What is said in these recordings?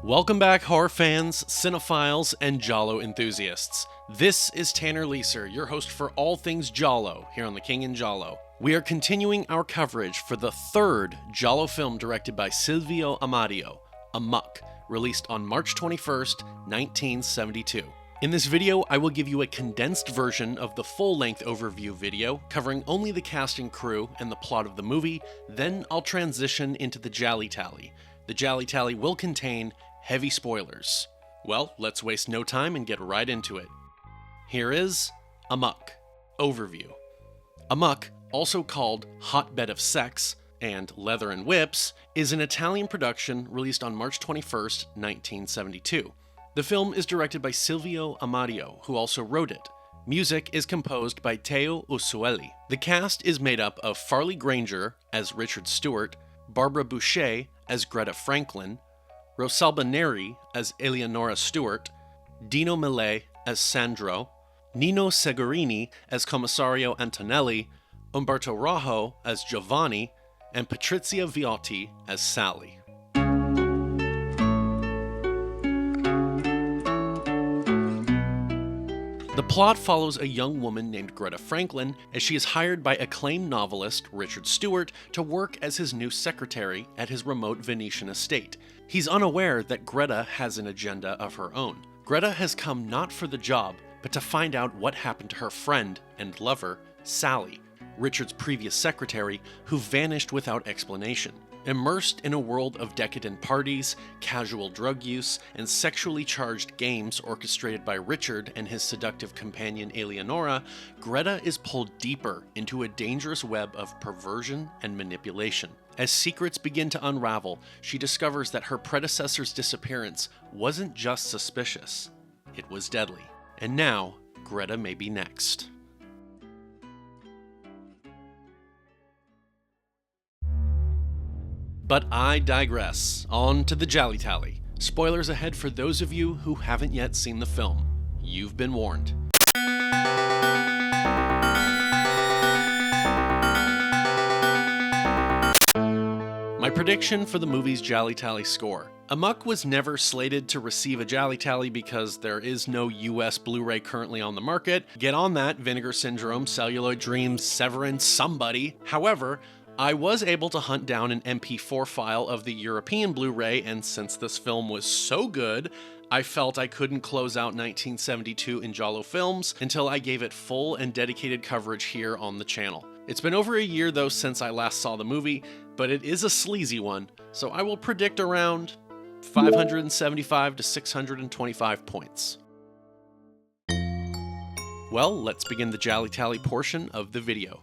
Welcome back, horror fans, cinephiles, and giallo enthusiasts. This is Tanner Leeser, your host for all things giallo here on The King in Giallo. We are continuing our coverage for the third giallo film directed by Silvio Amadio, Amuck, released on March 21st, 1972. In this video, I will give you a condensed version of the full-length overview video, covering only the cast and crew and the plot of the movie, then I'll transition into the GialliTally. The GialliTally will contain heavy spoilers. Well, let's waste no time and get right into it. Here is Amuck. Overview. Amuck, also called Hotbed of Sex and Leather and Whips, is an Italian production released on March 21st, 1972. The film is directed by Silvio Amadio, who also wrote it. Music is composed by Teo Usuelli. The cast is made up of Farley Granger as Richard Stuart, Barbara Bouchet as Greta Franklin, Rosalba Neri as Eleanora Stuart, Dino Mele as Sandro, Nino Segurini as Commissario Antonelli, Umberto Raho as Giovanni, and Patrizia Viotti as Sally. The plot follows a young woman named Greta Franklin as she is hired by acclaimed novelist Richard Stuart to work as his new secretary at his remote Venetian estate. He's unaware that Greta has an agenda of her own. Greta has come not for the job, but to find out what happened to her friend and lover, Sally, Richard's previous secretary, who vanished without explanation. Immersed in a world of decadent parties, casual drug use, and sexually charged games orchestrated by Richard and his seductive companion Eleanora, Greta is pulled deeper into a dangerous web of perversion and manipulation. As secrets begin to unravel, she discovers that her predecessor's disappearance wasn't just suspicious, it was deadly. And now, Greta may be next. But I digress. On to the GialliTally. Spoilers ahead for those of you who haven't yet seen the film. You've been warned. My prediction for the movie's GialliTally score. Amuck was never slated to receive a GialliTally because there is no US Blu-ray currently on the market. Get on that, Vinegar Syndrome, Celluloid Dreams, Severance, somebody. However, I was able to hunt down an MP4 file of the European Blu-ray, and since this film was so good, I felt I couldn't close out 1972 in giallo films until I gave it full and dedicated coverage here on the channel. It's been over a year though since I last saw the movie, but it is a sleazy one, so I will predict around 575 to 625 points. Well, let's begin the GialliTally portion of the video.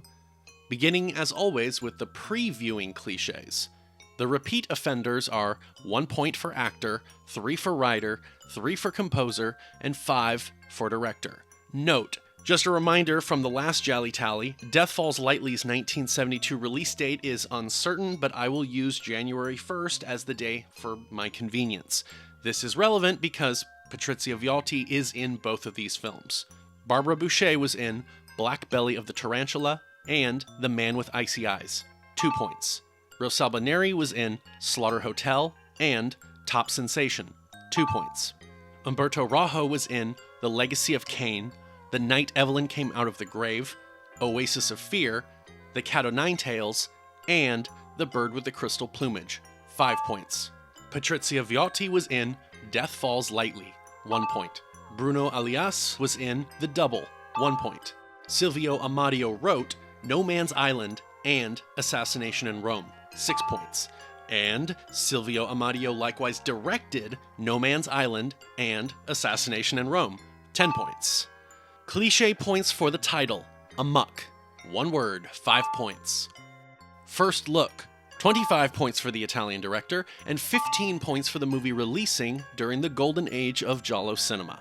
Beginning, as always, with the pre-viewing cliches. The repeat offenders are 1 point for actor, 3 for writer, 3 for composer, and 5 for director. Note, just a reminder from the last GialliTally, Death Falls Lightly's 1972 release date is uncertain, but I will use January 1st as the day for my convenience. This is relevant because Patrizia Viotti is in both of these films. Barbara Bouchet was in Black Belly of the Tarantula and The Man with Icy Eyes, 2 points. Rosalba Neri was in Slaughter Hotel and Top Sensation, 2 points. Umberto Raho was in The Legacy of Cain, The Night Evelyn Came Out of the Grave, Oasis of Fear, The Cat O' Nine Tails, and The Bird with the Crystal Plumage, 5 points. Patrizia Viotti was in Death Falls Lightly, 1 point. Bruno Alias was in The Double, 1 point. Silvio Amadio wrote No Man's Island and Assassination in Rome, 6 points. And Silvio Amadio likewise directed No Man's Island and Assassination in Rome, 10 points. Cliché points for the title, Amuck. One word, 5 points. First look, 25 points for the Italian director, and 15 points for the movie releasing during the golden age of giallo cinema.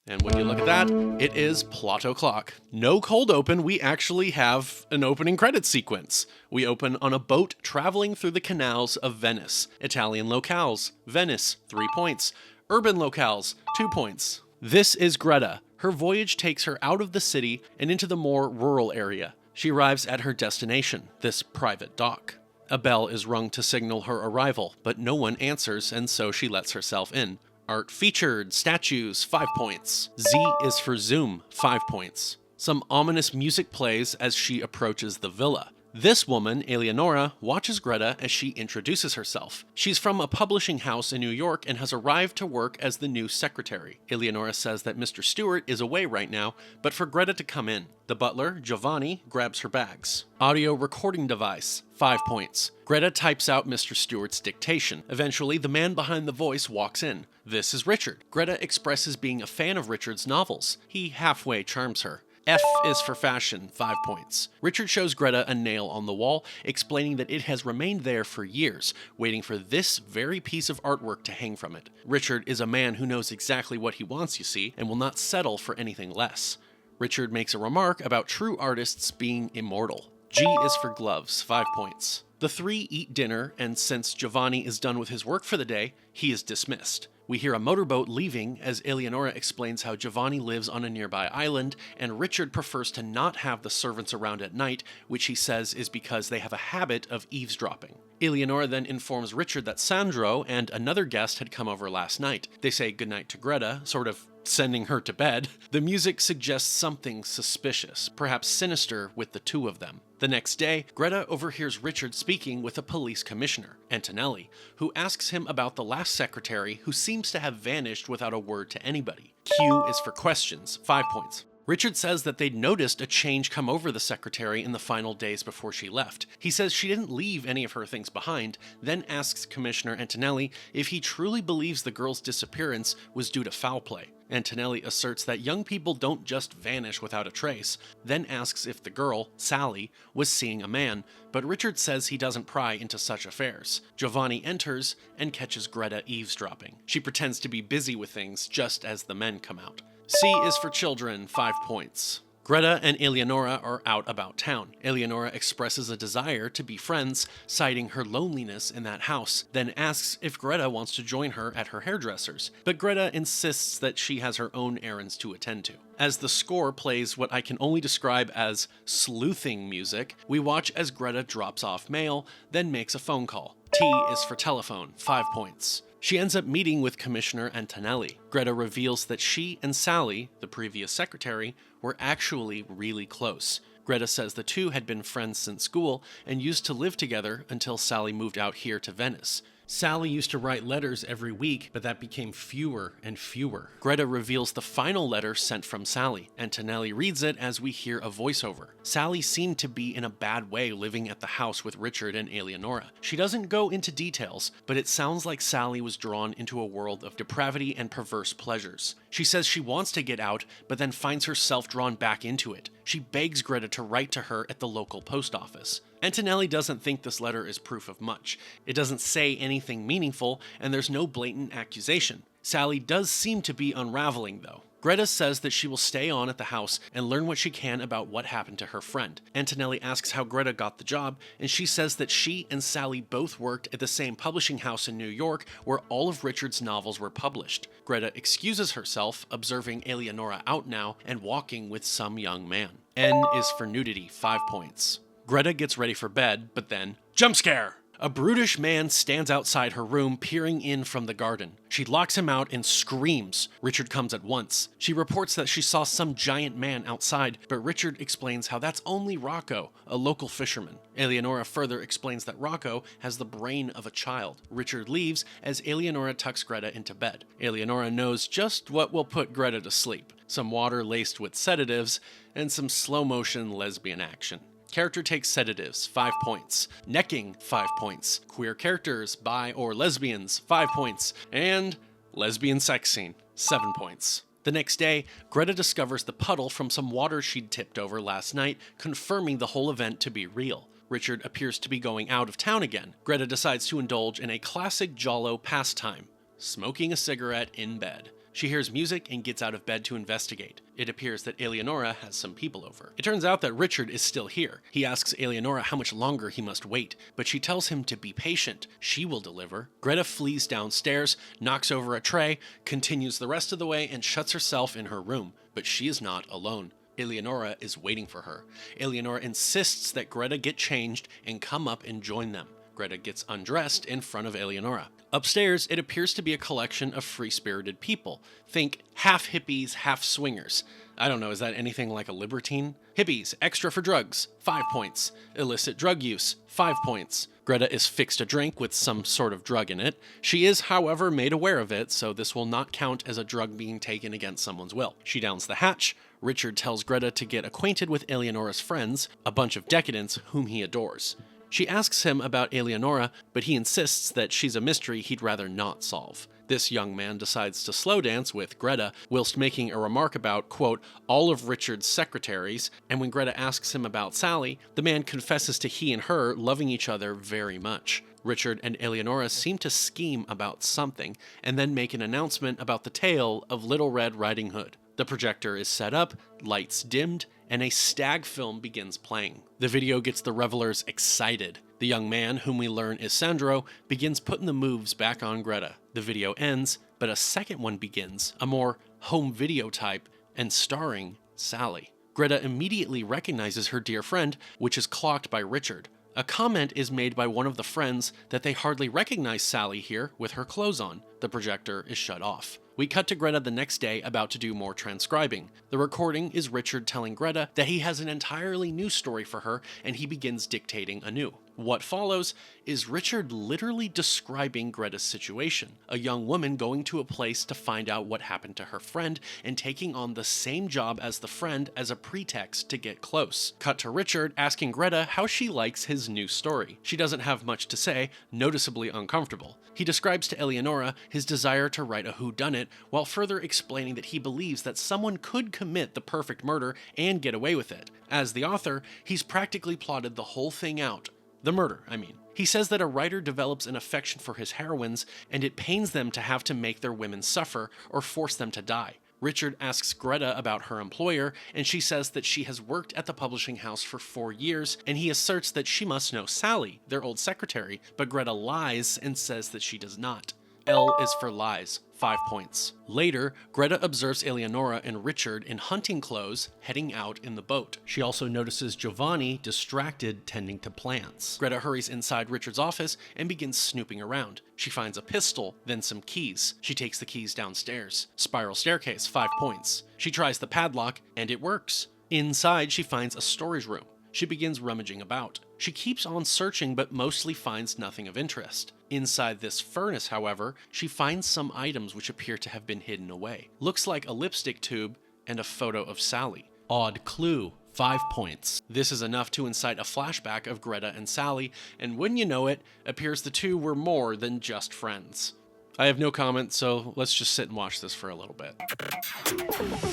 And when you look at that, it is plot o'clock. No cold open, we actually have an opening credits sequence. We open on a boat traveling through the canals of Venice. Italian locales, Venice, 3 points. Urban locales, 2 points. This is Greta. Her voyage takes her out of the city and into the more rural area. She arrives at her destination, this private dock. A bell is rung to signal her arrival, but no one answers, and so she lets herself in. Art featured, statues, 5 points. Z is for zoom, 5 points. Some ominous music plays as she approaches the villa. This woman, Eleanora, watches Greta as she introduces herself. She's from a publishing house in New York and has arrived to work as the new secretary. Eleanora says that Mr. Stuart is away right now, but for Greta to come in. The butler, Giovanni, grabs her bags. Audio recording device, 5 points. Greta types out Mr. Stuart's dictation. Eventually, the man behind the voice walks in. This is Richard. Greta expresses being a fan of Richard's novels. He halfway charms her. F is for fashion, 5 points. Richard shows Greta a nail on the wall, explaining that it has remained there for years, waiting for this very piece of artwork to hang from it. Richard is a man who knows exactly what he wants, you see, and will not settle for anything less. Richard makes a remark about true artists being immortal. G is for gloves, 5 points. The three eat dinner, and since Giovanni is done with his work for the day, he is dismissed. We hear a motorboat leaving as Eleanora explains how Giovanni lives on a nearby island, and Richard prefers to not have the servants around at night, which he says is because they have a habit of eavesdropping. Eleanora then informs Richard that Sandro and another guest had come over last night. They say goodnight to Greta, sort of sending her to bed. The music suggests something suspicious, perhaps sinister with the two of them. The next day, Greta overhears Richard speaking with a police commissioner, Antonelli, who asks him about the last secretary who seems to have vanished without a word to anybody. Q is for questions, 5 points. Richard says that they'd noticed a change come over the secretary in the final days before she left. He says she didn't leave any of her things behind, then asks Commissioner Antonelli if he truly believes the girl's disappearance was due to foul play. Antonelli asserts that young people don't just vanish without a trace, then asks if the girl, Sally, was seeing a man, but Richard says he doesn't pry into such affairs. Giovanni enters and catches Greta eavesdropping. She pretends to be busy with things just as the men come out. C is for children, 5 points. Greta and Eleanora are out about town. Eleanora expresses a desire to be friends, citing her loneliness in that house, then asks if Greta wants to join her at her hairdresser's, but Greta insists that she has her own errands to attend to. As the score plays what I can only describe as sleuthing music, we watch as Greta drops off mail, then makes a phone call. T is for telephone, 5 points. She ends up meeting with Commissioner Antonelli. Greta reveals that she and Sally, the previous secretary, were actually really close. Greta says the two had been friends since school and used to live together until Sally moved out here to Venice. Sally used to write letters every week, but that became fewer and fewer. Greta reveals the final letter sent from Sally. Antonelli reads it as we hear a voiceover. Sally seemed to be in a bad way living at the house with Richard and Eleanora. She doesn't go into details, but it sounds like Sally was drawn into a world of depravity and perverse pleasures. She says she wants to get out, but then finds herself drawn back into it. She begs Greta to write to her at the local post office. Antonelli doesn't think this letter is proof of much. It doesn't say anything meaningful, and there's no blatant accusation. Sally does seem to be unraveling, though. Greta says that she will stay on at the house and learn what she can about what happened to her friend. Antonelli asks how Greta got the job, and she says that she and Sally both worked at the same publishing house in New York where all of Richard's novels were published. Greta excuses herself, observing Eleanora out now and walking with some young man. N is for nudity, 5 points. Greta gets ready for bed, but then, jump scare! A brutish man stands outside her room, peering in from the garden. She locks him out and screams. Richard comes at once. She reports that she saw some giant man outside, but Richard explains how that's only Raho, a local fisherman. Eleanora further explains that Raho has the brain of a child. Richard leaves as Eleanora tucks Greta into bed. Eleanora knows just what will put Greta to sleep. Some water laced with sedatives, and some slow-motion lesbian action. Character takes sedatives, 5 points. Necking, 5 points. Queer characters, bi or lesbians, 5 points. And lesbian sex scene, 7 points. The next day, Greta discovers the puddle from some water she'd tipped over last night, confirming the whole event to be real. Richard appears to be going out of town again. Greta decides to indulge in a classic giallo pastime, smoking a cigarette in bed. She hears music and gets out of bed to investigate. It appears that Eleanora has some people over. It turns out that Richard is still here. He asks Eleanora how much longer he must wait, but she tells him to be patient. She will deliver. Greta flees downstairs, knocks over a tray, continues the rest of the way, and shuts herself in her room. But she is not alone. Eleanora is waiting for her. Eleanora insists that Greta get changed and come up and join them. Greta gets undressed in front of Eleanora. Upstairs, it appears to be a collection of free-spirited people. Think half hippies, half swingers. I don't know, is that anything like a libertine? Hippies, extra for drugs, 5 points. Illicit drug use, 5 points. Greta is fixed a drink with some sort of drug in it. She is, however, made aware of it, so this will not count as a drug being taken against someone's will. She downs the hatch. Richard tells Greta to get acquainted with Eleanora's friends, a bunch of decadents whom he adores. She asks him about Eleanora, but he insists that she's a mystery he'd rather not solve. This young man decides to slow dance with Greta, whilst making a remark about, quote, all of Richard's secretaries, and when Greta asks him about Sally, the man confesses to he and her loving each other very much. Richard and Eleanora seem to scheme about something, and then make an announcement about the tale of Little Red Riding Hood. The projector is set up, lights dimmed, and a stag film begins playing. The video gets the revelers excited. The young man, whom we learn is Sandro, begins putting the moves back on Greta. The video ends, but a second one begins, a more home video type, and starring Sally. Greta immediately recognizes her dear friend, which is clocked by Richard. A comment is made by one of the friends that they hardly recognize Sally here with her clothes on. The projector is shut off. We cut to Greta the next day about to do more transcribing. The recording is Richard telling Greta that he has an entirely new story for her and he begins dictating anew. What follows is Richard literally describing Greta's situation, a young woman going to a place to find out what happened to her friend and taking on the same job as the friend as a pretext to get close. Cut to Richard asking Greta how she likes his new story. She doesn't have much to say, noticeably uncomfortable. He describes to Eleanora his desire to write a whodunit while further explaining that he believes that someone could commit the perfect murder and get away with it. As the author, he's practically plotted the whole thing out. The murder, I mean. He says that a writer develops an affection for his heroines, and it pains them to have to make their women suffer or force them to die. Richard asks Greta about her employer, and she says that she has worked at the publishing house for 4 years, and he asserts that she must know Sally, their old secretary, but Greta lies and says that she does not. L is for lies, 5 points. Later, Greta observes Eleanora and Richard in hunting clothes heading out in the boat. She also notices Giovanni distracted tending to plants. Greta hurries inside Richard's office and begins snooping around. She finds a pistol, then some keys. She takes the keys downstairs. Spiral staircase, 5 points. She tries the padlock, and it works. Inside, she finds a storage room. She begins rummaging about. She keeps on searching but mostly finds nothing of interest. Inside this furnace, however, she finds some items which appear to have been hidden away. Looks like a lipstick tube and a photo of Sally. Odd clue, 5 points. This is enough to incite a flashback of Greta and Sally, and wouldn't you know it, appears the two were more than just friends. I have no comment, so let's just sit and watch this for a little bit.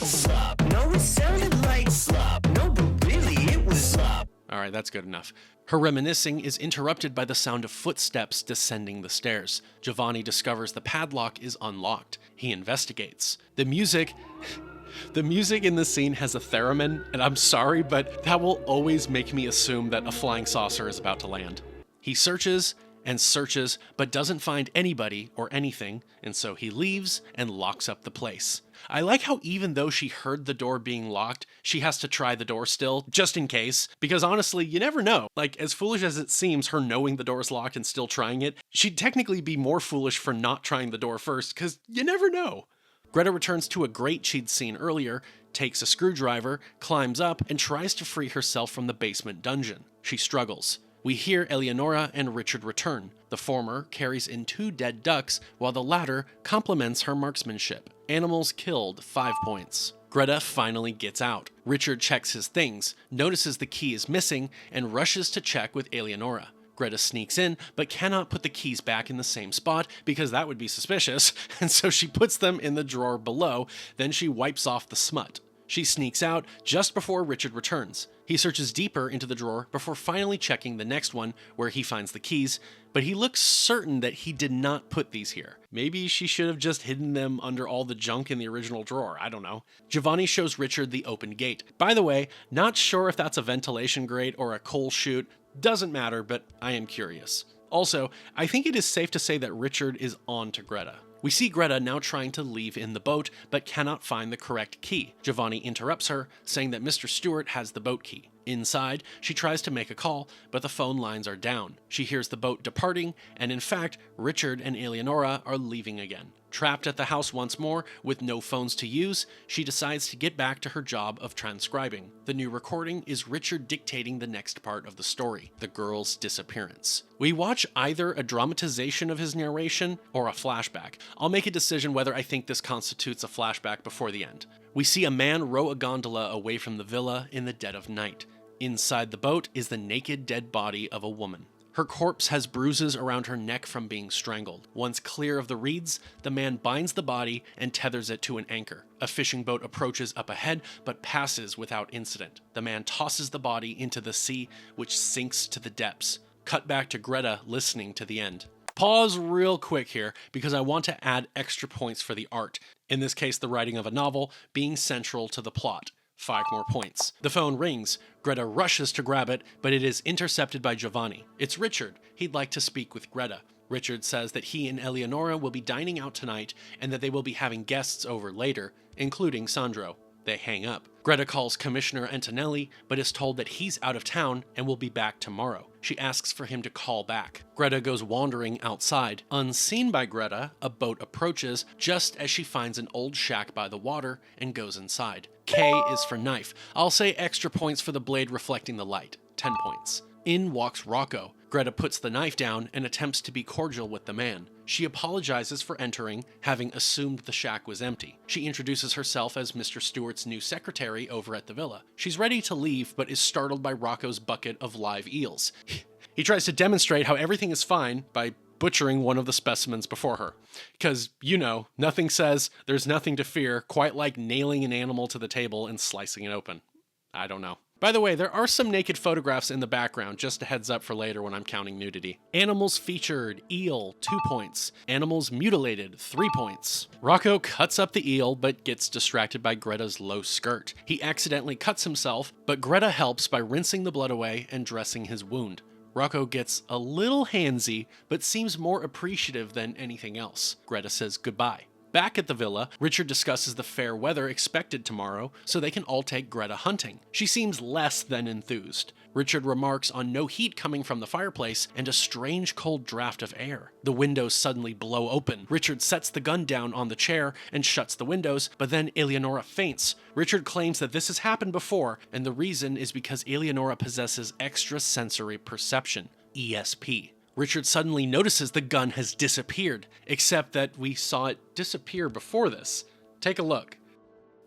Slop. No, it sounded like slop. No, but really, it was slop. Alright, that's good enough. Her reminiscing is interrupted by the sound of footsteps descending the stairs. Giovanni discovers the padlock is unlocked. He investigates. The music in this scene has a theremin, and I'm sorry, but that will always make me assume that a flying saucer is about to land. He searches and searches, but doesn't find anybody or anything, and so he leaves and locks up the place. I like how even though she heard the door being locked, she has to try the door still, just in case, because honestly, you never know. Like, as foolish as it seems, her knowing the door's locked and still trying it, she'd technically be more foolish for not trying the door first, because you never know. Greta returns to a grate she'd seen earlier, takes a screwdriver, climbs up, and tries to free herself from the basement dungeon. She struggles. We hear Eleanora and Richard return. The former carries in 2 dead ducks, while the latter compliments her marksmanship. Animals killed, 5 points. Greta finally gets out. Richard checks his things, notices the key is missing, and rushes to check with Eleanora. Greta sneaks in, but cannot put the keys back in the same spot because that would be suspicious, and so she puts them in the drawer below, then she wipes off the smut. She sneaks out just before Richard returns. He searches deeper into the drawer before finally checking the next one where he finds the keys, but he looks certain that he did not put these here. Maybe she should have just hidden them under all the junk in the original drawer, I don't know. Giovanni shows Richard the open gate. By the way, not sure if that's a ventilation grate or a coal chute, doesn't matter, but I am curious. Also, I think it is safe to say that Richard is on to Greta. We see Greta now trying to leave in the boat, but cannot find the correct key. Giovanni interrupts her, saying that Mr. Stuart has the boat key. Inside, she tries to make a call, but the phone lines are down. She hears the boat departing, and in fact, Richard and Eleanora are leaving again. Trapped at the house once more, with no phones to use, she decides to get back to her job of transcribing. The new recording is Richard dictating the next part of the story, the girl's disappearance. We watch either a dramatization of his narration or a flashback. I'll make a decision whether I think this constitutes a flashback before the end. We see a man row a gondola away from the villa in the dead of night. Inside the boat is the naked dead body of a woman. Her corpse has bruises around her neck from being strangled. Once clear of the reeds, the man binds the body and tethers it to an anchor. A fishing boat approaches up ahead, but passes without incident. The man tosses the body into the sea, which sinks to the depths. Cut back to Greta listening to the end. Pause real quick here, because I want to add extra points for the art. In this case, the writing of a novel being central to the plot. 5 more points. The phone rings. Greta rushes to grab it, but it is intercepted by Giovanni. It's Richard. He'd like to speak with Greta. Richard says that he and Eleanora will be dining out tonight and that they will be having guests over later, including Sandro. They hang up. Greta calls Commissioner Antonelli, but is told that he's out of town and will be back tomorrow. She asks for him to call back. Greta goes wandering outside. Unseen by Greta, a boat approaches just as she finds an old shack by the water and goes inside. K is for knife. I'll say extra points for the blade reflecting the light. 10 points. In walks Raho. Greta puts the knife down and attempts to be cordial with the man. She apologizes for entering, having assumed the shack was empty. She introduces herself as Mr. Stuart's new secretary over at the villa. She's ready to leave, but is startled by Rocco's bucket of live eels. He tries to demonstrate how everything is fine by butchering one of the specimens before her. Because, nothing says there's nothing to fear quite like nailing an animal to the table and slicing it open. I don't know. By the way, there are some naked photographs in the background, just a heads up for later when I'm counting nudity. Animals featured, eel, 2 points. Animals mutilated, 3 points. Raho cuts up the eel, but gets distracted by Greta's low skirt. He accidentally cuts himself, but Greta helps by rinsing the blood away and dressing his wound. Raho gets a little handsy, but seems more appreciative than anything else. Greta says goodbye. Back at the villa, Richard discusses the fair weather expected tomorrow so they can all take Greta hunting. She seems less than enthused. Richard remarks on no heat coming from the fireplace and a strange cold draft of air. The windows suddenly blow open. Richard sets the gun down on the chair and shuts the windows, but then Eleanora faints. Richard claims that this has happened before, and the reason is because Eleanora possesses extrasensory perception, ESP. Richard suddenly notices the gun has disappeared, except that we saw it disappear before this. Take a look.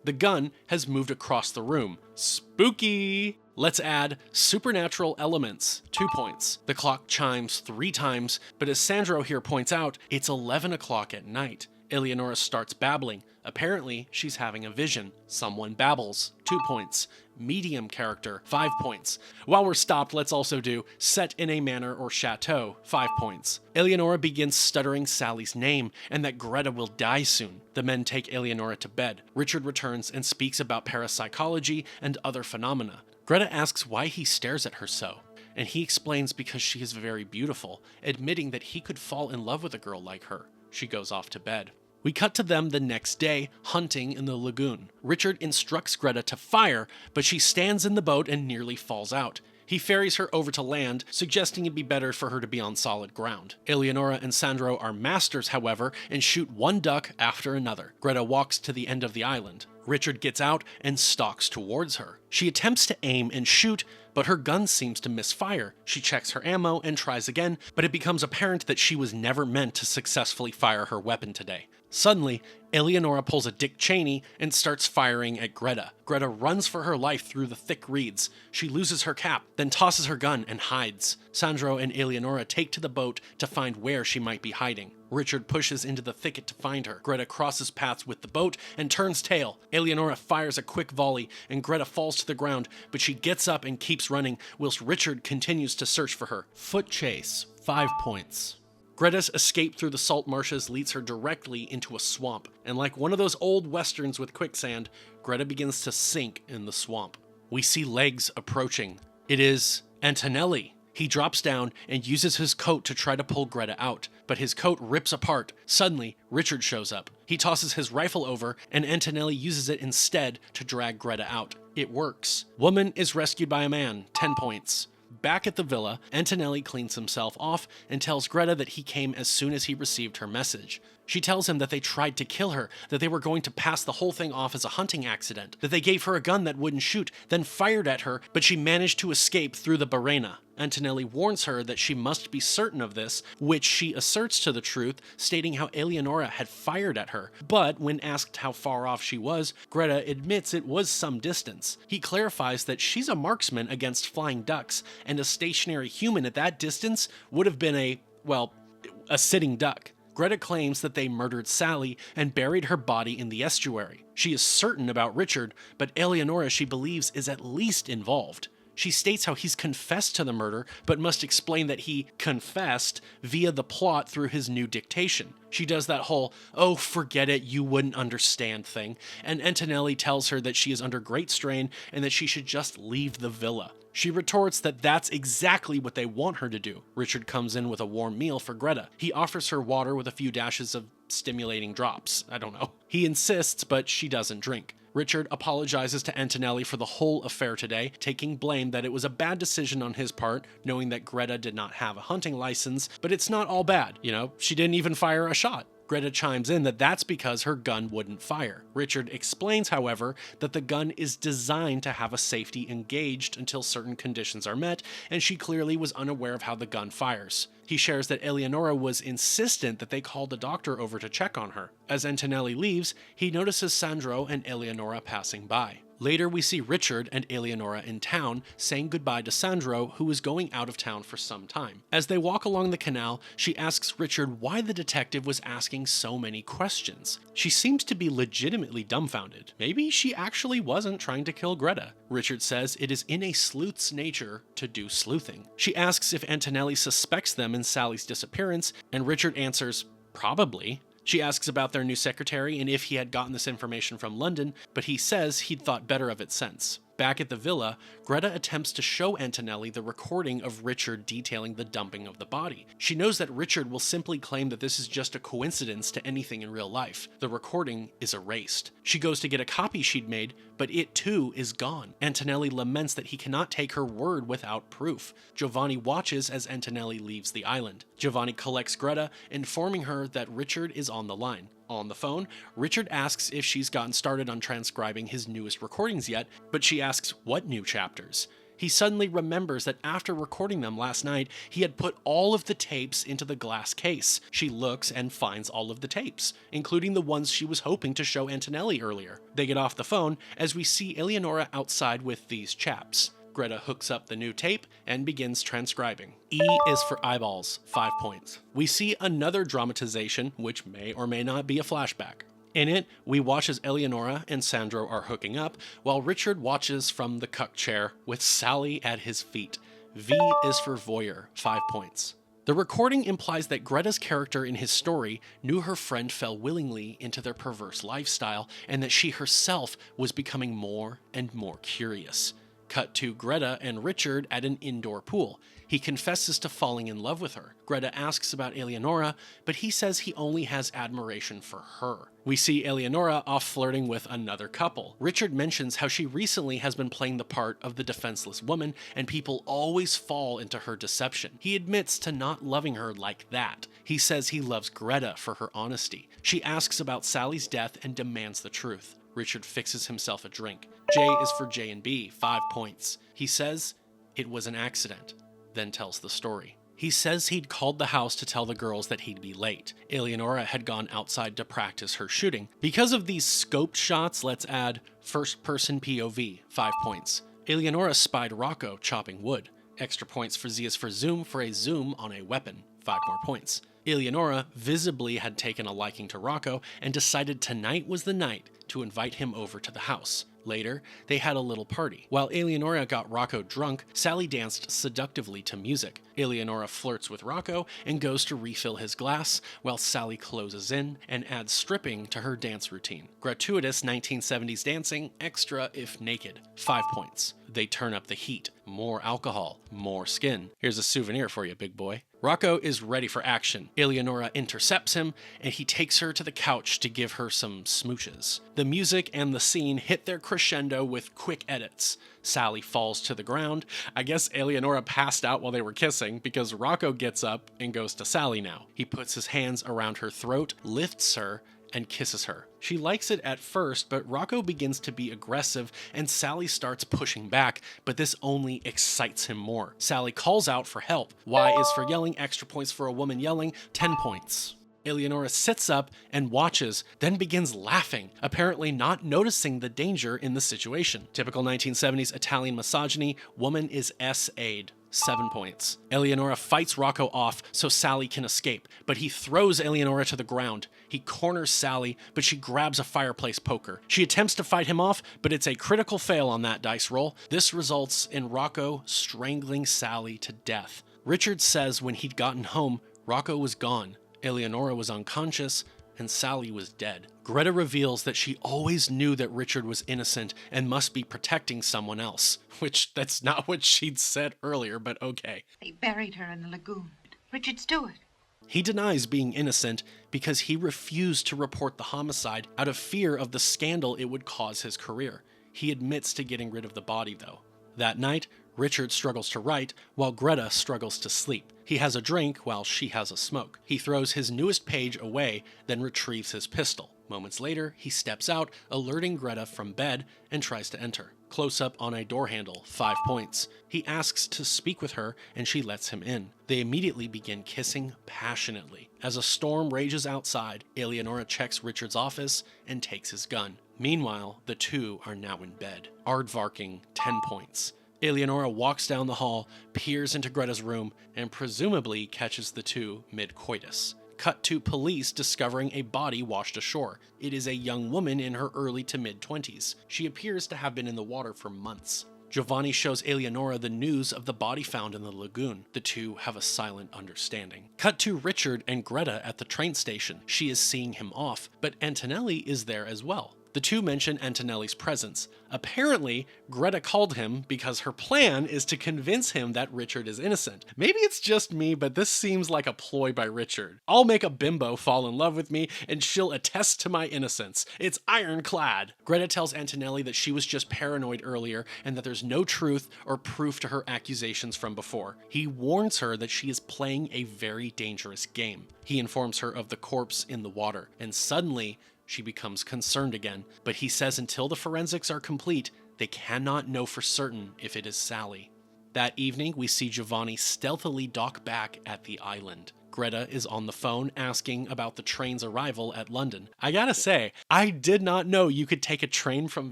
The gun has moved across the room. Spooky! Let's add supernatural elements, 2 points. The clock chimes 3 times, but as Sandro here points out, it's 11 o'clock at night. Eleanora starts babbling. Apparently, she's having a vision. Someone babbles, 2 points. Medium character, 5 points. While we're stopped, let's also do set in a manor or chateau, 5 points. Eleanora begins stuttering Sally's name and that Greta will die soon. The men take Eleanora to bed. Richard returns and speaks about parapsychology and other phenomena. Greta asks why he stares at her so, and he explains because she is very beautiful, admitting that he could fall in love with a girl like her. She goes off to bed. We cut to them the next day, hunting in the lagoon. Richard instructs Greta to fire, but she stands in the boat and nearly falls out. He ferries her over to land, suggesting it'd be better for her to be on solid ground. Eleanora and Sandro are masters, however, and shoot one duck after another. Greta walks to the end of the island. Richard gets out and stalks towards her. She attempts to aim and shoot, but her gun seems to misfire. She checks her ammo and tries again, but it becomes apparent that she was never meant to successfully fire her weapon today. Suddenly, Eleanora pulls a Dick Cheney and starts firing at Greta. Greta runs for her life through the thick reeds. She loses her cap, then tosses her gun and hides. Sandro and Eleanora take to the boat to find where she might be hiding. Richard pushes into the thicket to find her. Greta crosses paths with the boat and turns tail. Eleanora fires a quick volley and Greta falls to the ground, but she gets up and keeps running whilst Richard continues to search for her. Foot chase, 5 points. Greta's escape through the salt marshes leads her directly into a swamp, and like one of those old westerns with quicksand, Greta begins to sink in the swamp. We see legs approaching. It is Antonelli. He drops down and uses his coat to try to pull Greta out, but his coat rips apart. Suddenly, Richard shows up. He tosses his rifle over, and Antonelli uses it instead to drag Greta out. It works. Woman is rescued by a man, 10 points. Back at the villa, Antonelli cleans himself off and tells Greta that he came as soon as he received her message. She tells him that they tried to kill her, that they were going to pass the whole thing off as a hunting accident, that they gave her a gun that wouldn't shoot, then fired at her, but she managed to escape through the barrena. Antonelli warns her that she must be certain of this, which she asserts to the truth, stating how Eleanora had fired at her. But when asked how far off she was, Greta admits it was some distance. He clarifies that she's a marksman against flying ducks, and a stationary human at that distance would have been a sitting duck. Greta claims that they murdered Sally and buried her body in the estuary. She is certain about Richard, but Eleanora, she believes, is at least involved. She states how he's confessed to the murder, but must explain that he confessed via the plot through his new dictation. She does that whole, "oh, forget it, you wouldn't understand" thing, and Antonelli tells her that she is under great strain and that she should just leave the villa. She retorts that that's exactly what they want her to do. Richard comes in with a warm meal for Greta. He offers her water with a few dashes of stimulating drops. I don't know. He insists, but she doesn't drink. Richard apologizes to Antonelli for the whole affair today, taking blame that it was a bad decision on his part, knowing that Greta did not have a hunting license, but it's not all bad. She didn't even fire a shot. Greta chimes in that that's because her gun wouldn't fire. Richard explains, however, that the gun is designed to have a safety engaged until certain conditions are met, and she clearly was unaware of how the gun fires. He shares that Eleanora was insistent that they call the doctor over to check on her. As Antonelli leaves, he notices Sandro and Eleanora passing by. Later, we see Richard and Eleanora in town, saying goodbye to Sandro, who is going out of town for some time. As they walk along the canal, she asks Richard why the detective was asking so many questions. She seems to be legitimately dumbfounded. Maybe she actually wasn't trying to kill Greta. Richard says it is in a sleuth's nature to do sleuthing. She asks if Antonelli suspects them in Sally's disappearance, and Richard answers, probably. She asks about their new secretary and if he had gotten this information from London, but he says he'd thought better of it since. Back at the villa, Greta attempts to show Antonelli the recording of Richard detailing the dumping of the body. She knows that Richard will simply claim that this is just a coincidence to anything in real life. The recording is erased. She goes to get a copy she'd made, but it too is gone. Antonelli laments that he cannot take her word without proof. Giovanni watches as Antonelli leaves the island. Giovanni collects Greta, informing her that Richard is on the line. On the phone, Richard asks if she's gotten started on transcribing his newest recordings yet, but she asks what new chapters. He suddenly remembers that after recording them last night, he had put all of the tapes into the glass case. She looks and finds all of the tapes, including the ones she was hoping to show Antonelli earlier. They get off the phone as we see Eleanora outside with these chaps. Greta hooks up the new tape and begins transcribing. E is for eyeballs, 5 points. We see another dramatization, which may or may not be a flashback. In it, we watch as Eleanora and Sandro are hooking up, while Richard watches from the cuck chair with Sally at his feet. V is for voyeur, 5 points. The recording implies that Greta's character in his story knew her friend fell willingly into their perverse lifestyle, and that she herself was becoming more and more curious. Cut to Greta and Richard at an indoor pool. He confesses to falling in love with her. Greta asks about Eleanora, but he says he only has admiration for her. We see Eleanora off flirting with another couple. Richard mentions how she recently has been playing the part of the defenseless woman, and people always fall into her deception. He admits to not loving her like that. He says he loves Greta for her honesty. She asks about Sally's death and demands the truth. Richard fixes himself a drink. J is for J and B, 5 points. He says it was an accident, then tells the story. He says he'd called the house to tell the girls that he'd be late. Eleanora had gone outside to practice her shooting. Because of these scoped shots, let's add first-person POV, 5 points. Eleanora spied Raho chopping wood. Extra points for Z is for zoom for a zoom on a weapon, 5 more points. Eleanora visibly had taken a liking to Raho and decided tonight was the night to invite him over to the house. Later, they had a little party. While Eleanora got Raho drunk, Sally danced seductively to music. Eleanora flirts with Raho and goes to refill his glass, while Sally closes in and adds stripping to her dance routine. Gratuitous 1970s dancing, extra if naked. 5 points. They turn up the heat. More alcohol. More skin. Here's a souvenir for you, big boy. Raho is ready for action. Eleanora intercepts him, and he takes her to the couch to give her some smooches. The music and the scene hit their crescendo with quick edits. Sally falls to the ground. I guess Eleanora passed out while they were kissing, because Raho gets up and goes to Sally now. He puts his hands around her throat, lifts her, and kisses her. She likes it at first, but Raho begins to be aggressive and Sally starts pushing back, but this only excites him more. Sally calls out for help. Y is for yelling, extra points for a woman yelling, 10 points. Eleanora sits up and watches, then begins laughing, apparently not noticing the danger in the situation. Typical 1970s Italian misogyny, woman is SA'd. 7 points. Eleanora fights Raho off so Sally can escape, but he throws Eleanora to the ground. He corners Sally, but she grabs a fireplace poker. She attempts to fight him off, but it's a critical fail on that dice roll. This results in Raho strangling Sally to death. Richard says when he'd gotten home, Raho was gone. Eleanora was unconscious, and Sally was dead. Greta reveals that she always knew that Richard was innocent and must be protecting someone else, which that's not what she'd said earlier, but okay. They buried her in the lagoon. Richard Stuart. He denies being innocent because he refused to report the homicide out of fear of the scandal it would cause his career. He admits to getting rid of the body, though. That night, Richard struggles to write, while Greta struggles to sleep. He has a drink while she has a smoke. He throws his newest page away, then retrieves his pistol. Moments later, he steps out, alerting Greta from bed, and tries to enter. Close up on a door handle, 5 points. He asks to speak with her, and she lets him in. They immediately begin kissing passionately. As a storm rages outside, Eleanora checks Richard's office and takes his gun. Meanwhile, the two are now in bed. Aardvarking, 10 points. Eleanora walks down the hall, peers into Greta's room, and presumably catches the two mid-coitus. Cut to police discovering a body washed ashore. It is a young woman in her early to mid-20s. She appears to have been in the water for months. Giovanni shows Eleanora the news of the body found in the lagoon. The two have a silent understanding. Cut to Richard and Greta at the train station. She is seeing him off, but Antonelli is there as well. The two mention Antonelli's presence. Apparently, Greta called him because her plan is to convince him that Richard is innocent. Maybe it's just me, but this seems like a ploy by Richard. I'll make a bimbo fall in love with me, and she'll attest to my innocence. It's ironclad. Greta tells Antonelli that she was just paranoid earlier, and that there's no truth or proof to her accusations from before. He warns her that she is playing a very dangerous game. He informs her of the corpse in the water, and suddenly, she becomes concerned again, but he says until the forensics are complete, they cannot know for certain if it is Sally. That evening, we see Giovanni stealthily dock back at the island. Greta is on the phone asking about the train's arrival at London. I gotta say, I did not know you could take a train from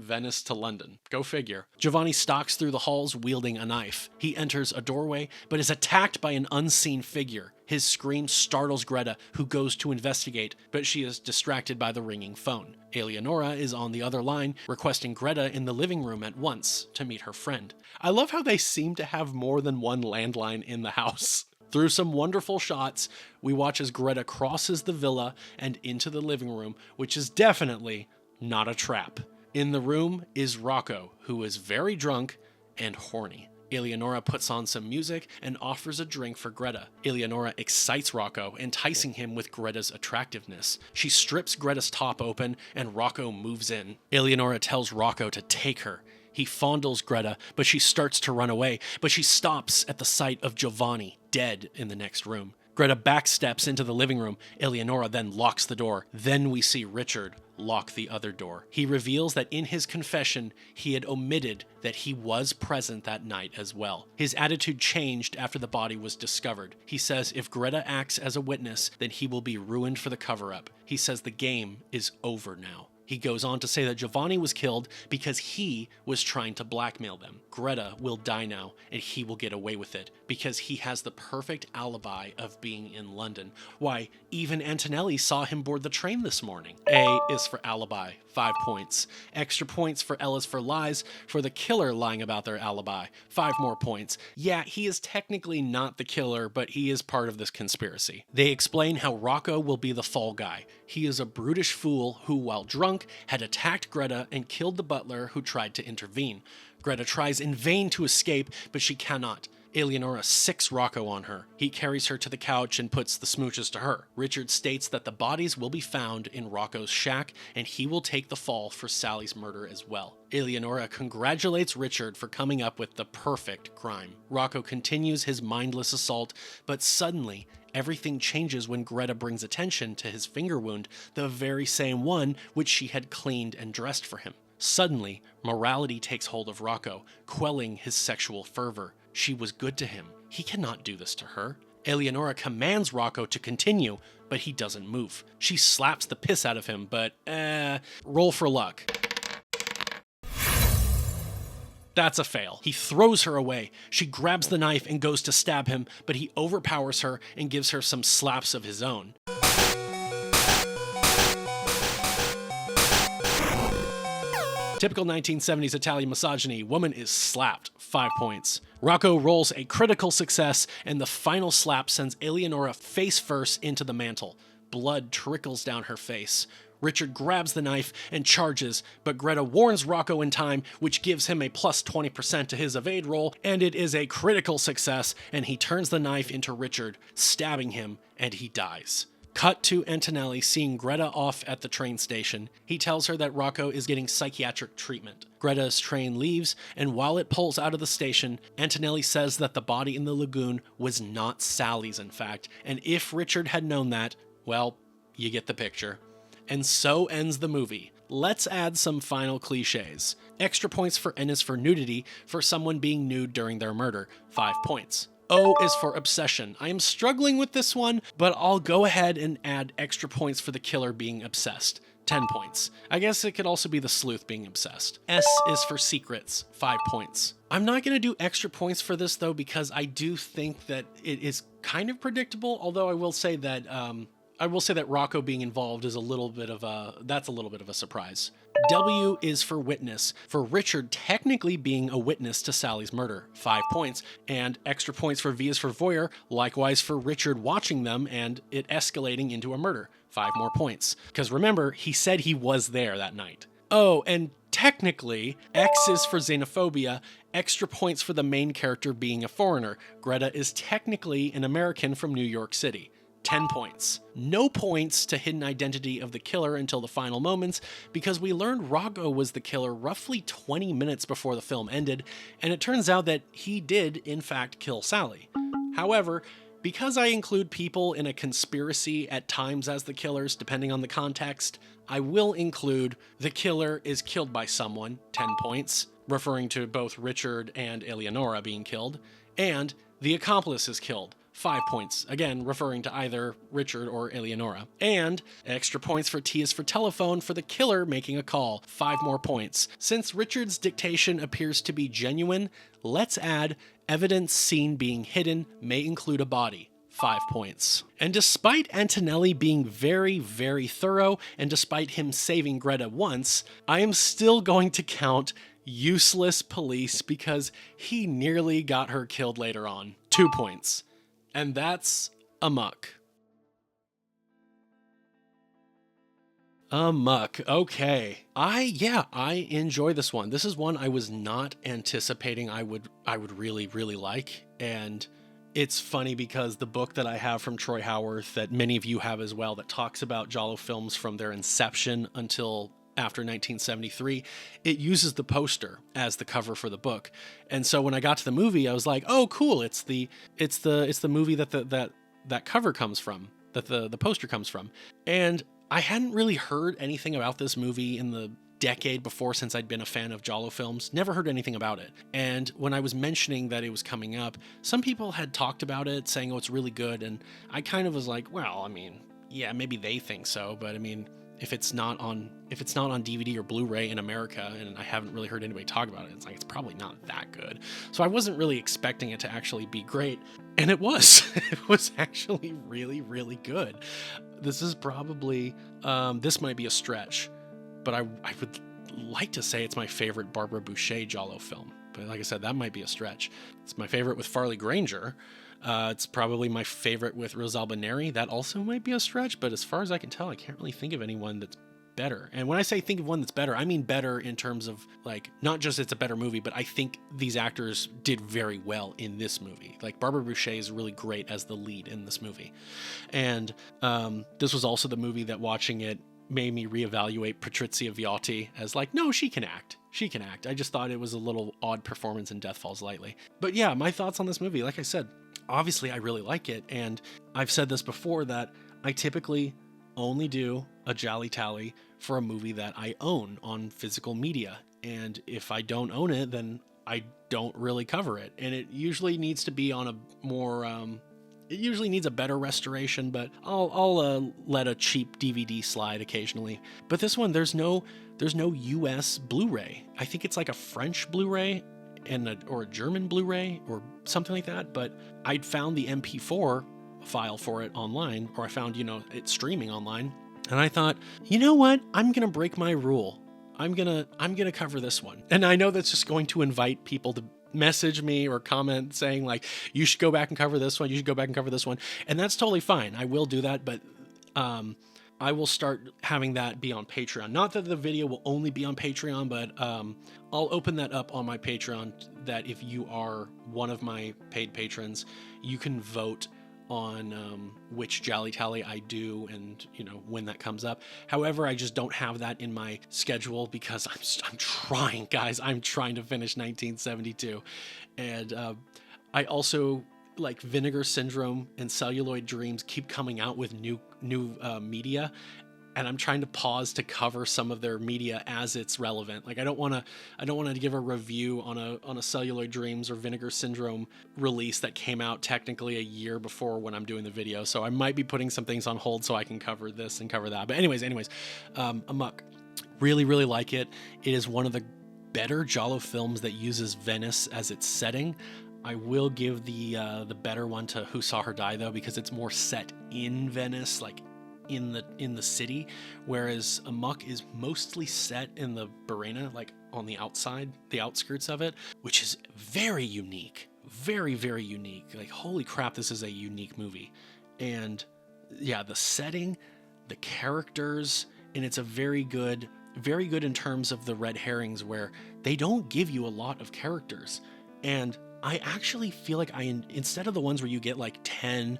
Venice to London. Go figure. Giovanni stalks through the halls wielding a knife. He enters a doorway, but is attacked by an unseen figure. His scream startles Greta, who goes to investigate, but she is distracted by the ringing phone. Eleanora is on the other line, requesting Greta in the living room at once to meet her friend. I love how they seem to have more than one landline in the house. Through some wonderful shots, we watch as Greta crosses the villa and into the living room, which is definitely not a trap. In the room is Raho, who is very drunk and horny. Eleanora puts on some music and offers a drink for Greta. Eleanora excites Raho, enticing him with Greta's attractiveness. She strips Greta's top open and Raho moves in. Eleanora tells Raho to take her. He fondles Greta, but she starts to run away, but she stops at the sight of Giovanni, dead in the next room. Greta backsteps into the living room. Eleanora then locks the door. Then we see Richard lock the other door. He reveals that in his confession, he had omitted that he was present that night as well. His attitude changed after the body was discovered. He says if Greta acts as a witness, then he will be ruined for the cover-up. He says the game is over now. He goes on to say that Giovanni was killed because he was trying to blackmail them. Greta will die now, and he will get away with it because he has the perfect alibi of being in London. Why, even Antonelli saw him board the train this morning. A is for alibi, 5 points. Extra points for L is for lies, for the killer lying about their alibi, 5 more points. Yeah, he is technically not the killer, but he is part of this conspiracy. They explain how Raho will be the fall guy. He is a brutish fool who, while drunk, had attacked Greta and killed the butler who tried to intervene. Greta tries in vain to escape, but she cannot. Eleanora sicks Raho on her. He carries her to the couch and puts the smooches to her. Richard states that the bodies will be found in Raho's shack, and he will take the fall for Sally's murder as well. Eleanora congratulates Richard for coming up with the perfect crime. Raho continues his mindless assault, but suddenly, everything changes when Greta brings attention to his finger wound, the very same one which she had cleaned and dressed for him. Suddenly, morality takes hold of Raho, quelling his sexual fervor. She was good to him. He cannot do this to her. Eleanora commands Raho to continue, but he doesn't move. She slaps the piss out of him, but roll for luck. That's a fail. He throws her away. She grabs the knife and goes to stab him, but he overpowers her and gives her some slaps of his own. Typical 1970s Italian misogyny. Woman is slapped. 5 points. Raho rolls a critical success, and the final slap sends Eleanora face first into the mantel. Blood trickles down her face. Richard grabs the knife and charges, but Greta warns Raho in time, which gives him a plus 20% to his evade roll, and it is a critical success, and he turns the knife into Richard, stabbing him, and he dies. Cut to Antonelli seeing Greta off at the train station. He tells her that Raho is getting psychiatric treatment. Greta's train leaves, and while it pulls out of the station, Antonelli says that the body in the lagoon was not Sally's, in fact, and if Richard had known that, well, you get the picture. And so ends the movie. Let's add some final cliches. Extra points for N is for nudity, for someone being nude during their murder, 5 points. O is for obsession. I am struggling with this one, but I'll go ahead and add extra points for the killer being obsessed. 10 points. I guess it could also be the sleuth being obsessed. S is for secrets. 5 points. I'm not going to do extra points for this though, because I do think that it is kind of predictable, although I will say that Raho being involved is a little bit of a surprise. W is for witness, for Richard technically being a witness to Sally's murder, 5 points, and extra points for V is for voyeur, likewise for Richard watching them and it escalating into a murder, 5 more points. Because remember, he said he was there that night. Oh, and technically, X is for xenophobia, extra points for the main character being a foreigner. Greta is technically an American from New York City. 10 points. No points to hidden identity of the killer until the final moments, because we learned Raho was the killer roughly 20 minutes before the film ended, and it turns out that he did, in fact, kill Sally. However, because I include people in a conspiracy at times as the killers, depending on the context, I will include the killer is killed by someone, 10 points, referring to both Richard and Eleanora being killed, and the accomplice is killed, 5 points, again referring to either Richard or Eleanora. And extra points for T is for telephone for the killer making a call, 5 more points. Since Richard's dictation appears to be genuine, let's add evidence seen being hidden may include a body, 5 points. And despite Antonelli being very, very thorough, and despite him saving Greta once, I am still going to count useless police because he nearly got her killed later on, 2 points. And that's Amuck. Amuck. Okay. I enjoy this one. This is one I was not anticipating I would really, really like. And it's funny because the book that I have from Troy Howarth that many of you have as well that talks about giallo films from their inception until after 1973, it uses the poster as the cover for the book. And so when I got to the movie, I was like, oh cool, it's the movie that cover comes from, that the poster comes from. And I hadn't really heard anything about this movie in the decade before, since I'd been a fan of giallo films, never heard anything about it. And when I was mentioning that it was coming up, some people had talked about it saying, oh, it's really good. And I kind of was like, well, I mean, yeah, maybe they think so, but I mean, if it's not on DVD or Blu-ray in America, and I haven't really heard anybody talk about it, it's like it's probably not that good. So I wasn't really expecting it to actually be great, and it was. It was actually really, really good. This is probably this might be a stretch, but I would like to say it's my favorite Barbara Bouchet giallo film. But like I said, that might be a stretch. It's my favorite with Farley Granger. It's probably my favorite with Rosalba Neri. That also might be a stretch, but as far as I can tell, I can't really think of anyone that's better. And when I say think of one that's better, I mean better in terms of like, not just it's a better movie, but I think these actors did very well in this movie. Like Barbara Bouchet is really great as the lead in this movie. And this was also the movie that watching it made me reevaluate Patrizia Viotti as like, no, she can act. She can act. I just thought it was a little odd performance in Death Falls Lightly. But yeah, my thoughts on this movie, like I said, obviously I really like it. And I've said this before that I typically only do a GialliTally for a movie that I own on physical media. And if I don't own it, then I don't really cover it. And it usually needs to be on a more, it usually needs a better restoration, but I'll let a cheap DVD slide occasionally. But this one, there's no US Blu-ray. I think it's like a French Blu-ray or a German Blu-ray or something like that. But I'd found the MP4 file for it online, or I found, it streaming online. And I thought, you know what? I'm going to break my rule. I'm going to cover this one. And I know that's just going to invite people to message me or comment saying like, you should go back and cover this one. You should go back and cover this one. And that's totally fine. I will do that. But, I will start having that be on Patreon. Not that the video will only be on Patreon, but I'll open that up on my Patreon, that if you are one of my paid patrons, you can vote on which GialliTally I do and when that comes up. However, I just don't have that in my schedule because I'm trying, guys. I'm trying to finish 1972, and I also, like, Vinegar Syndrome and Celluloid Dreams keep coming out with new media, and I'm trying to pause to cover some of their media as it's relevant. Like I don't want to give a review on a Celluloid Dreams or Vinegar Syndrome release that came out technically a year before when I'm doing the video. So I might be putting some things on hold so I can cover this and cover that. But anyways, Amuck, really, really like it. It is one of the better giallo films that uses Venice as its setting. I will give the better one to Who Saw Her Die, though, because it's more set in Venice, like in the city, whereas Amuck is mostly set in the Barena, like on the outside, the outskirts of it, which is very unique, very, very unique. Like, holy crap, this is a unique movie. And yeah, the setting, the characters, and it's a very good in terms of the red herrings, where they don't give you a lot of characters. And I actually feel like instead of the ones where you get like 10,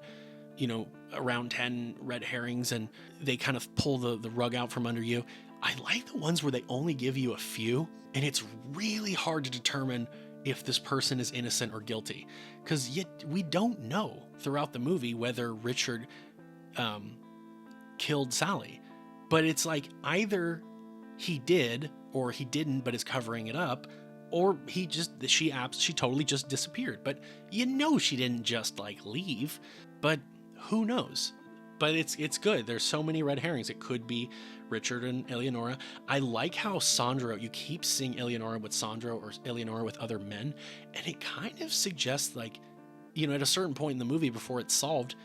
around 10 red herrings and they kind of pull the rug out from under you, I like the ones where they only give you a few, and it's really hard to determine if this person is innocent or guilty, because we don't know throughout the movie whether Richard killed Sally. But it's like either he did or he didn't but is covering it up, or she totally just disappeared. But she didn't just like leave, but who knows? But it's good. There's so many red herrings. It could be Richard and Eleanora. I like how Sandro, you keep seeing Eleanora with Sandro or Eleanora with other men, and it kind of suggests like, at a certain point in the movie before it's solved,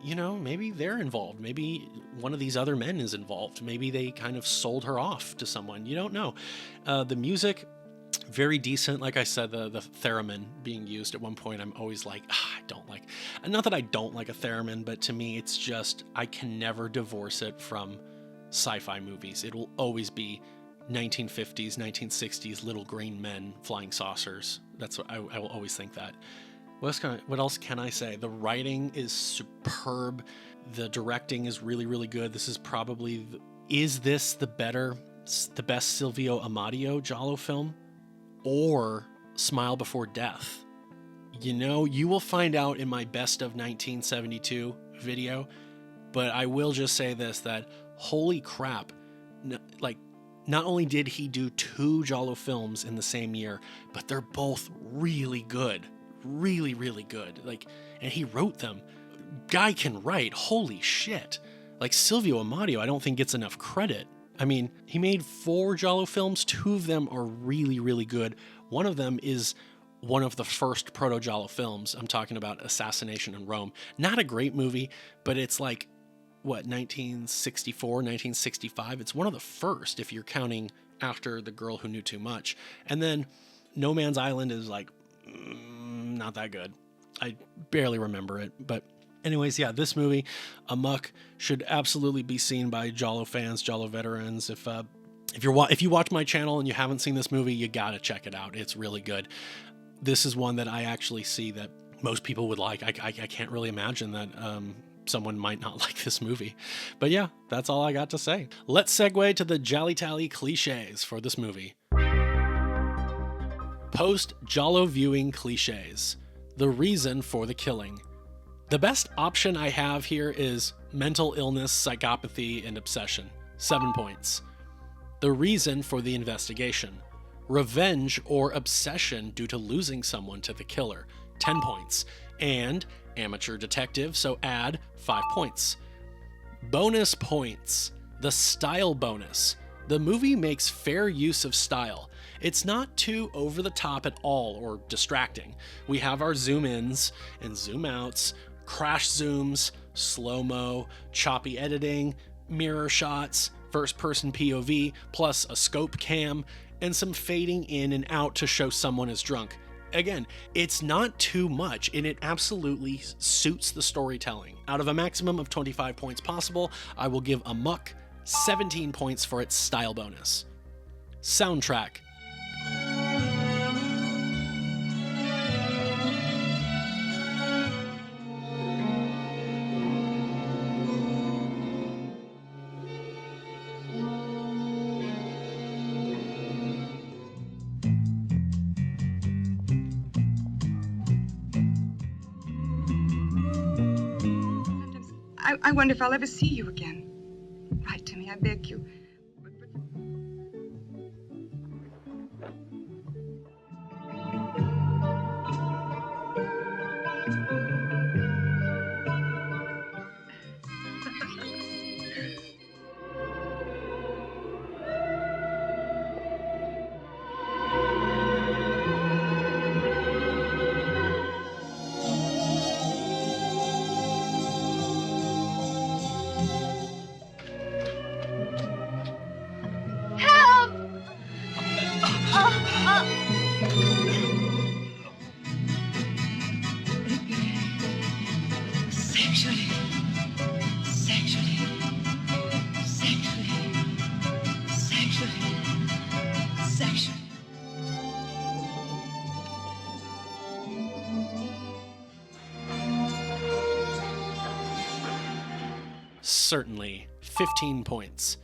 maybe they're involved. Maybe one of these other men is involved. Maybe they kind of sold her off to someone. You don't know. The music, very decent. Like I said, the theremin being used at one point, I'm always like, I don't like, not that I don't like a theremin, but to me, it's just, I can never divorce it from sci-fi movies. It will always be 1950s, 1960s, little green men flying saucers. That's what I will always think that. What else can I say? The writing is superb. The directing is really, really good. This is probably, is this the best Silvio Amadio giallo film? Or Smile Before Death? You will find out in my best of 1972 video, but I will just say this, that holy crap, not only did he do 2 giallo films in the same year, but they're both really good. Really, really good. And he wrote them. Guy can write. Holy shit. Like Silvio Amadio, I don't think gets enough credit. I mean, he made 4 giallo films. 2 of them are really, really good. One of them is one of the first proto-giallo films. I'm talking about Assassination in Rome. Not a great movie, but it's like, 1964, 1965? It's one of the first, if you're counting after The Girl Who Knew Too Much. And then No Man's Island is like, not that good. I barely remember it, but anyways, yeah, this movie, Amuck, should absolutely be seen by giallo fans, giallo veterans. If you watch my channel and you haven't seen this movie, you gotta check it out. It's really good. This is one that I actually see that most people would like. I can't really imagine that someone might not like this movie. But yeah, that's all I got to say. Let's segue to the GialliTally cliches for this movie. Post-giallo viewing cliches. The reason for the killing. The best option I have here is mental illness, psychopathy, and obsession. 7 points. The reason for the investigation. Revenge or obsession due to losing someone to the killer. 10 points. And amateur detective, so add 5 points. Bonus points. The style bonus. The movie makes fair use of style. It's not too over the top at all or distracting. We have our zoom ins and zoom outs, crash zooms, slow-mo, choppy editing, mirror shots, first-person POV, plus a scope cam, and some fading in and out to show someone is drunk. Again, it's not too much, and it absolutely suits the storytelling. Out of a maximum of 25 points possible, I will give Amuck 17 points for its style bonus. Soundtrack. I wonder if I'll ever see you again. Write to me, I beg you. Certainly, 15 points.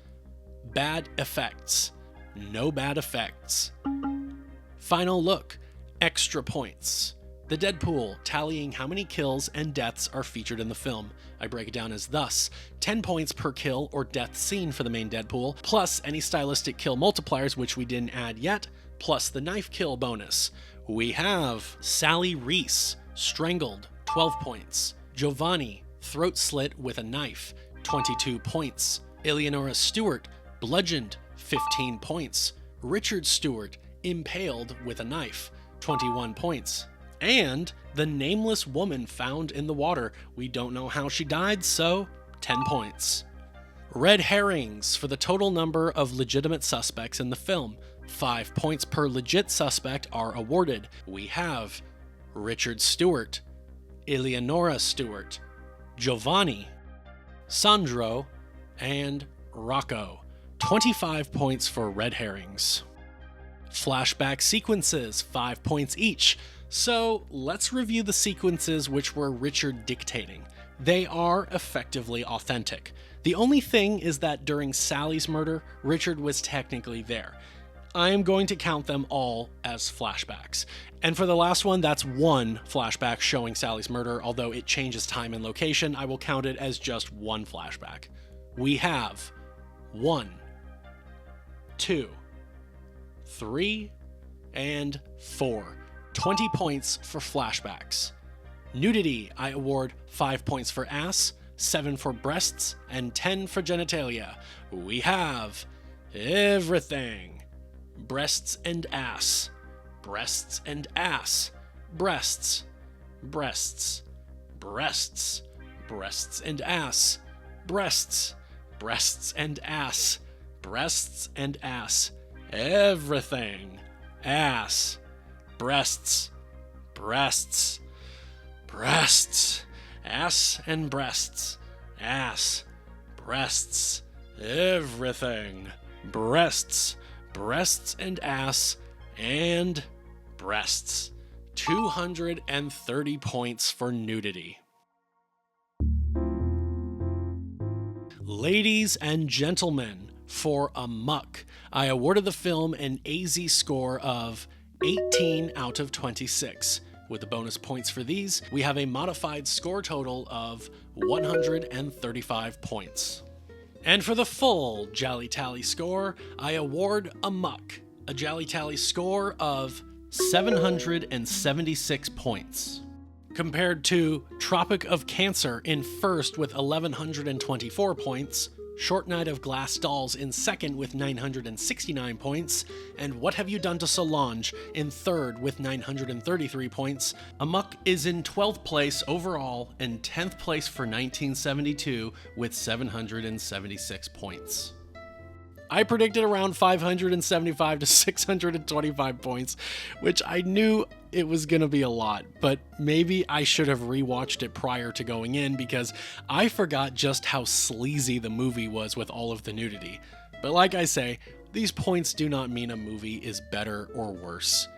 Bad effects. No bad effects. Final look. Extra points. The Deadpool, tallying how many kills and deaths are featured in the film. I break it down as thus: 10 points per kill or death scene for the main Deadpool, plus any stylistic kill multipliers, which we didn't add yet, plus the knife kill bonus. We have Sally Reece, strangled, 12 points. Giovanni, throat slit with a knife, 22 points. Eleanora Stuart, bludgeoned, 15 points. Richard Stuart, impaled with a knife, 21 points. And the nameless woman found in the water. We don't know how she died, so 10 points. Red herrings for the total number of legitimate suspects in the film. 5 points per legit suspect are awarded. We have Richard Stuart, Eleanora Stuart, Giovanni, Sandro, and Raho. 25 points for red herrings. Flashback sequences, 5 points each. So let's review the sequences which were Richard dictating. They are effectively authentic. The only thing is that during Sally's murder, Richard was technically there. I am going to count them all as flashbacks. And for the last one, that's one flashback showing Sally's murder, although it changes time and location, I will count it as just one flashback. We have 1, 2, 3, and 4. 20 points for flashbacks. Nudity, I award 5 points for ass, 7 for breasts, and 10 for genitalia. We have everything. Breasts and ass. Breasts and ass. Breasts. Breasts. Breasts. Breasts and ass. Breasts. Breasts and ass. Breasts and ass. Everything. Ass. Breasts. Breasts. Breasts. Ass and breasts. Ass. Breasts. Everything. Breasts. Breasts and ass. And breasts. 230 points for nudity. Ladies and gentlemen, for Amuck, I awarded the film an AZ score of 18 out of 26. With the bonus points for these, we have a modified score total of 135 points. And for the full GialliTally score, I award Amuck a GialliTally score of 776 points. Compared to Tropic of Cancer in first with 1,124 points, Short Night of Glass Dolls in second with 969 points, and What Have You Done to Solange in third with 933 points, Amuck is in 12th place overall and 10th place for 1972 with 776 points. I predicted around 575 to 625 points, which I knew it was going to be a lot, but maybe I should have rewatched it prior to going in because I forgot just how sleazy the movie was with all of the nudity. But like I say, these points do not mean a movie is better or worse.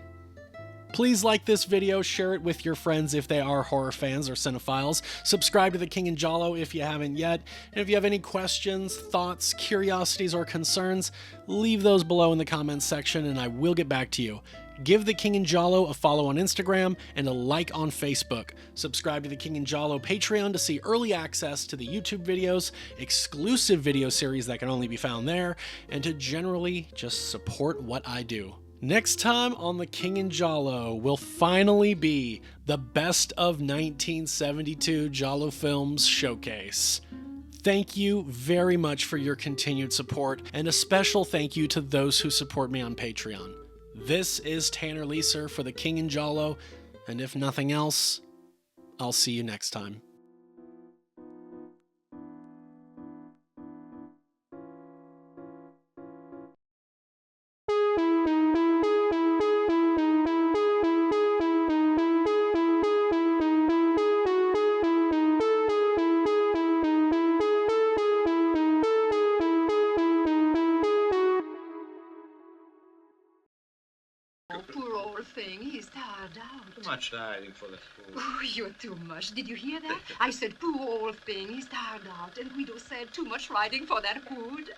Please like this video, share it with your friends if they are horror fans or cinephiles, subscribe to The King in Giallo if you haven't yet, and if you have any questions, thoughts, curiosities, or concerns, leave those below in the comments section and I will get back to you. Give The King in Giallo a follow on Instagram and a like on Facebook. Subscribe to The King in Giallo Patreon to see early access to the YouTube videos, exclusive video series that can only be found there, and to generally just support what I do. Next time on The King in Giallo will finally be the Best of 1972 Giallo Films Showcase. Thank you very much for your continued support, and a special thank you to those who support me on Patreon. This is Tanner Leeser for The King in Giallo, and if nothing else, I'll see you next time. Poor old thing, he's tired out. Too much riding for the fool. Oh, you're too much. Did you hear that? I said, poor old thing, he's tired out. And Guido said, too much riding for that hood.